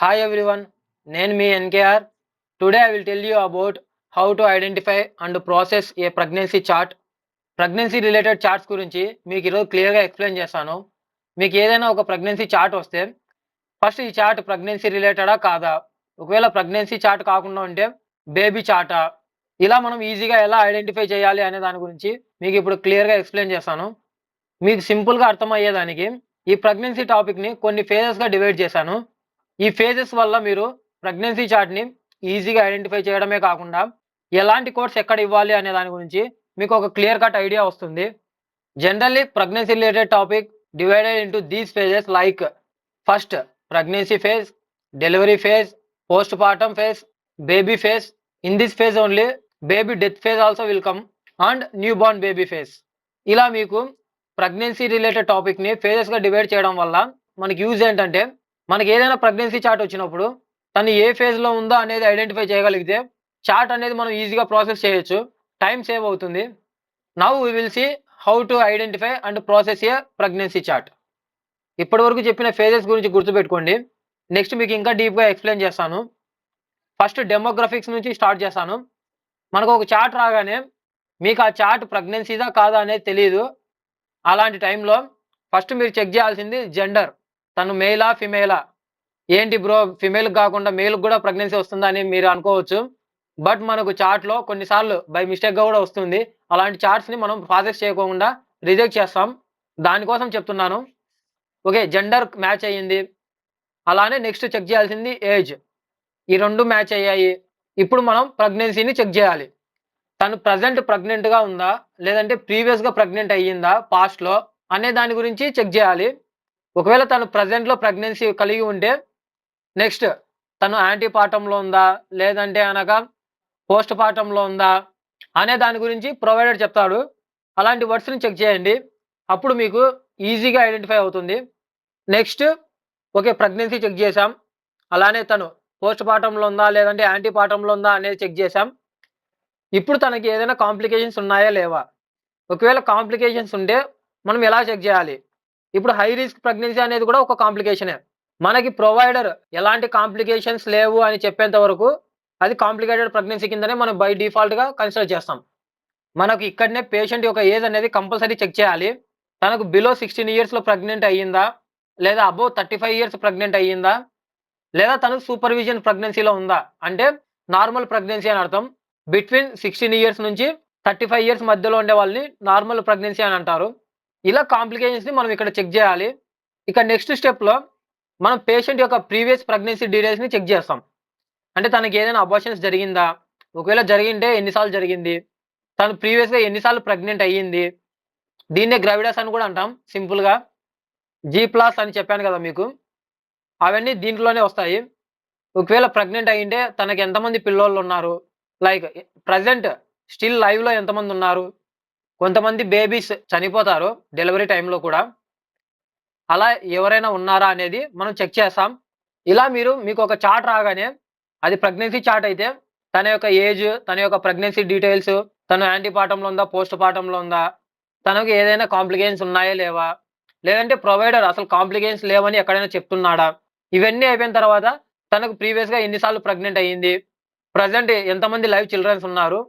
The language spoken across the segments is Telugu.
Hi everyone, నేను మీ NKR. Today I will tell you about how to identify and process a pregnancy chart. Pregnancy related charts గురించి మీకు ఈరోజు క్లియర్గా ఎక్స్ప్లెయిన్ చేస్తాను. మీకు ఏదైనా ఒక ప్రెగ్నెన్సీ చార్ట్ వస్తే ఫస్ట్ ఈ చార్ట్ ప్రెగ్నెన్సీ రిలేటెడా కాదా, ఒకవేళ ప్రెగ్నెన్సీ చార్ట్ కాకుండా ఉంటే బేబీ చార్టా, ఇలా మనం ఈజీగా ఎలా ఐడెంటిఫై చేయాలి అనే దాని గురించి మీకు ఇప్పుడు క్లియర్గా ఎక్స్ప్లెయిన్ చేస్తాను. మీకు సింపుల్గా అర్థమయ్యేదానికి ఈ ప్రెగ్నెన్సీ టాపిక్ని కొన్ని ఫేజెస్గా డివైడ్ చేశాను. ఈ ఫేజెస్ వల్ల మీరు ప్రెగ్నెన్సీ చార్ట్ని ఈజీగా ఐడెంటిఫై చేయడమే కాకుండా ఎలాంటి కోర్స్ ఎక్కడ ఇవ్వాలి అనే దాని గురించి మీకు ఒక క్లియర్ కట్ ఐడియా వస్తుంది. Generally pregnancy related topic divided into these phases like first pregnancy phase, delivery phase, post partum phase, baby phase. In this phase only baby death phase also will come and new born baby phase. ఇలా మీకు ప్రెగ్నెన్సీ రిలేటెడ్ టాపిక్ని ఫేజెస్గా డివైడ్ చేయడం వల్ల మనకి యూజ్ ఏంటంటే, మనకి ఏదైనా ప్రెగ్నెన్సీ చార్ట్ వచ్చినప్పుడు తను ఏ ఫేజ్లో ఉందో అనేది ఐడెంటిఫై చేయగలిగితే చార్ట్ అనేది మనం ఈజీగా ప్రాసెస్ చేయొచ్చు, టైం సేవ్ అవుతుంది. Now we will see how to identify and process a pregnancy chart. ఇప్పటి వరకు చెప్పిన ఫేజెస్ గురించి గుర్తుపెట్టుకోండి. నెక్స్ట్ మీకు ఇంకా డీప్గా ఎక్స్ప్లెయిన్ చేస్తాను. ఫస్ట్ డెమోగ్రఫిక్స్ నుంచి స్టార్ట్ చేస్తాను. మనకు ఒక చార్ట్ రాగానే మీకు ఆ చార్ట్ ప్రెగ్నెన్సీదా కాదా అనేది తెలియదు. అలాంటి టైంలో ఫస్ట్ మీరు చెక్ చేయాల్సింది జెండర్, తను మేలా ఫిమేలా. ఏంటి బ్రో ఫిమేల్కి కాకుండా మేల్కి కూడా ప్రెగ్నెన్సీ వస్తుందా అని మీరు అనుకోవచ్చు. బట్ మనకు చార్ట్లో కొన్నిసార్లు బై మిస్టేక్గా కూడా వస్తుంది. అలాంటి చార్ట్స్ని మనం ప్రాసెస్ చేయకుండా రిజెక్ట్ చేస్తాం. దానికోసం చెప్తున్నాను. ఓకే, జెండర్ మ్యాచ్ అయ్యింది. అలానే నెక్స్ట్ చెక్ చేయాల్సింది ఏజ్. ఈ రెండు మ్యాచ్ అయ్యాయి. ఇప్పుడు మనం ప్రెగ్నెన్సీని చెక్ చేయాలి. తను ప్రజెంట్ ప్రెగ్నెంట్గా ఉందా, లేదంటే ప్రీవియస్గా ప్రెగ్నెంట్ అయ్యిందా పాస్ట్లో అనే దాని గురించి చెక్ చేయాలి. ఒకవేళ తను ప్రజెంట్లో ప్రెగ్నెన్సీ కలిగి ఉంటే నెక్స్ట్ తను యాంటీపార్టంలో ఉందా, లేదంటే అనగా పోస్ట్ పార్టంలో ఉందా అనే దాని గురించి ప్రొవైడర్ చెప్తాడు. అలాంటి వర్డ్స్ని చెక్ చేయండి. అప్పుడు మీకు ఈజీగా ఐడెంటిఫై అవుతుంది. నెక్స్ట్ ఓకే, ప్రెగ్నెన్సీ చెక్ చేసాం. అలానే తను పోస్ట్ పార్టంలో ఉందా, లేదంటే యాంటీపార్టంలో ఉందా అనేది చెక్ చేసాం. ఇప్పుడు తనకి ఏదైనా కాంప్లికేషన్స్ ఉన్నాయా లేవా. ఒకవేళ కాంప్లికేషన్స్ ఉంటే మనం ఎలా చెక్ చేయాలి. ఇప్పుడు హై రిస్క్ ప్రెగ్నెన్సీ అనేది కూడా ఒక కాంప్లికేషనే. మనకి ప్రొవైడర్ ఎలాంటి కాంప్లికేషన్స్ లేవు అని చెప్పేంత వరకు అది కాంప్లికేటెడ్ ప్రెగ్నెన్సీ కిందనే మనం బై డిఫాల్ట్గా కన్సిడర్ చేస్తాం. మనకు ఇక్కడనే పేషెంట్ యొక్క ఏజ్ అనేది కంపల్సరీ చెక్ చేయాలి. తనకు బిలో 16 ఇయర్స్లో ప్రెగ్నెంట్ అయ్యిందా, లేదా అబోవ్ 35 ఇయర్స్ ప్రెగ్నెంట్ అయ్యిందా, లేదా తనకు సూపర్విజన్ ప్రెగ్నెన్సీలో ఉందా. అంటే నార్మల్ ప్రెగ్నెన్సీ అని అర్థం. బిట్వీన్ 16 ఇయర్స్ నుంచి 35 ఇయర్స్ మధ్యలో ఉండే వాళ్ళని నార్మల్ ప్రెగ్నెన్సీ అని అంటారు. ఇలా కాంప్లికేషన్స్ని మనం ఇక్కడ చెక్ చేయాలి. ఇక నెక్స్ట్ స్టెప్లో మనం పేషెంట్ యొక్క ప్రీవియస్ ప్రెగ్నెన్సీ డీటెయిల్స్ని చెక్ చేస్తాం. అంటే తనకి ఏదైనా అబార్షన్స్ జరిగిందా, ఒకవేళ జరిగింటే ఎన్నిసార్లు జరిగింది, తను ప్రీవియస్గా ఎన్నిసార్లు ప్రెగ్నెంట్ అయ్యింది. దీన్నే గ్రావిడాస్ అని కూడా అంటాం సింపుల్గా. G+ అని చెప్పాను కదా మీకు, అవన్నీ దీంట్లోనే వస్తాయి. ఒకవేళ ప్రెగ్నెంట్ అయ్యింటే తనకి ఎంతమంది పిల్లోళ్ళు ఉన్నారు, లైక్ ప్రజెంట్ స్టిల్ లైవ్లో ఎంతమంది ఉన్నారు. కొంతమంది బేబీస్ చనిపోతారు డెలివరీ టైంలో కూడా. అలా ఎవరైనా ఉన్నారా అనేది మనం చెక్ చేస్తాం. ఇలా మీకు ఒక చార్ట్ రాగానే అది ప్రెగ్నెన్సీ చార్ట్ అయితే తన యొక్క ఏజ్, తన యొక్క ప్రెగ్నెన్సీ డీటెయిల్స్, తను యాంటీపార్టంలో ఉందా, పోస్ట్ పార్టంలో ఉందా, తనకు ఏదైనా కాంప్లికేషన్స్ ఉన్నాయా లేవా, లేదంటే ప్రొవైడర్ అసలు కాంప్లికేషన్స్ లేవని ఎక్కడైనా చెప్తున్నాడా. ఇవన్నీ అయిపోయిన తర్వాత తనకు ప్రీవియస్గా ఎన్నిసార్లు ప్రెగ్నెంట్ అయ్యింది, ప్రజెంట్ ఎంతమంది లైవ్ చిల్డ్రన్స్ ఉన్నారు,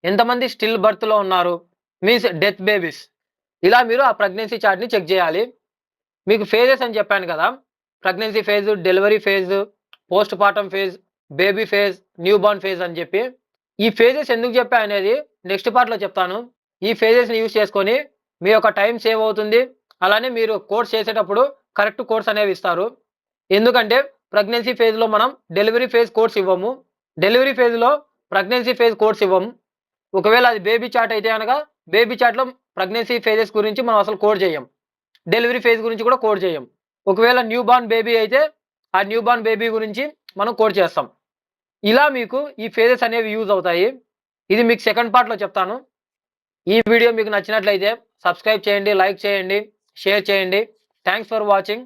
ఎంతమంది స్టిల్ బర్త్లో ఉన్నారు, మీన్స్ డెత్ బేబీస్. ఇలా మీరు ఆ ప్రెగ్నెన్సీ చార్ట్ని చెక్ చేయాలి. మీకు ఫేజెస్ అని చెప్పాను కదా, pregnancy phase, delivery phase, post partum phase, baby phase, new born phase అని చెప్పి. ఈ ఫేజెస్ ఎందుకు చెప్పా అనేది నెక్స్ట్ పార్ట్లో చెప్తాను. ఈ ఫేజెస్ని యూజ్ చేసుకొని మీ యొక్క టైం సేవ్ అవుతుంది. అలానే మీరు కోర్స్ చేసేటప్పుడు కరెక్ట్ కోర్స్ అనేవి ఇస్తారు. ఎందుకంటే ప్రెగ్నెన్సీ ఫేజ్లో మనం డెలివరీ ఫేజ్ కోర్స్ ఇవ్వము, డెలివరీ ఫేజ్లో ప్రెగ్నెన్సీ ఫేజ్ కోర్స్ ఇవ్వము. ఒకవేళ అది బేబీ చార్ట్ అయితే కనుక బేబీ చార్ట్లో ప్రెగ్నెన్సీ ఫేజెస్ గురించి మనం అసలు కోడ్ చేయం, డెలివరీ ఫేజ్ గురించి కూడా కోడ్ చేయం. ఒకవేళ న్యూ బార్న్ బేబీ అయితే ఆ న్యూ బార్న్ బేబీ గురించి మనం కోడ్ చేస్తాం. ఇలా మీకు ఈ ఫేజెస్ అనేవి యూజ్ అవుతాయి. ఇది మీకు సెకండ్ పార్ట్లో చెప్తాను. ఈ వీడియో మీకు నచ్చినట్లయితే సబ్స్క్రైబ్ చేయండి, లైక్ చేయండి, షేర్ చేయండి. Thanks for watching.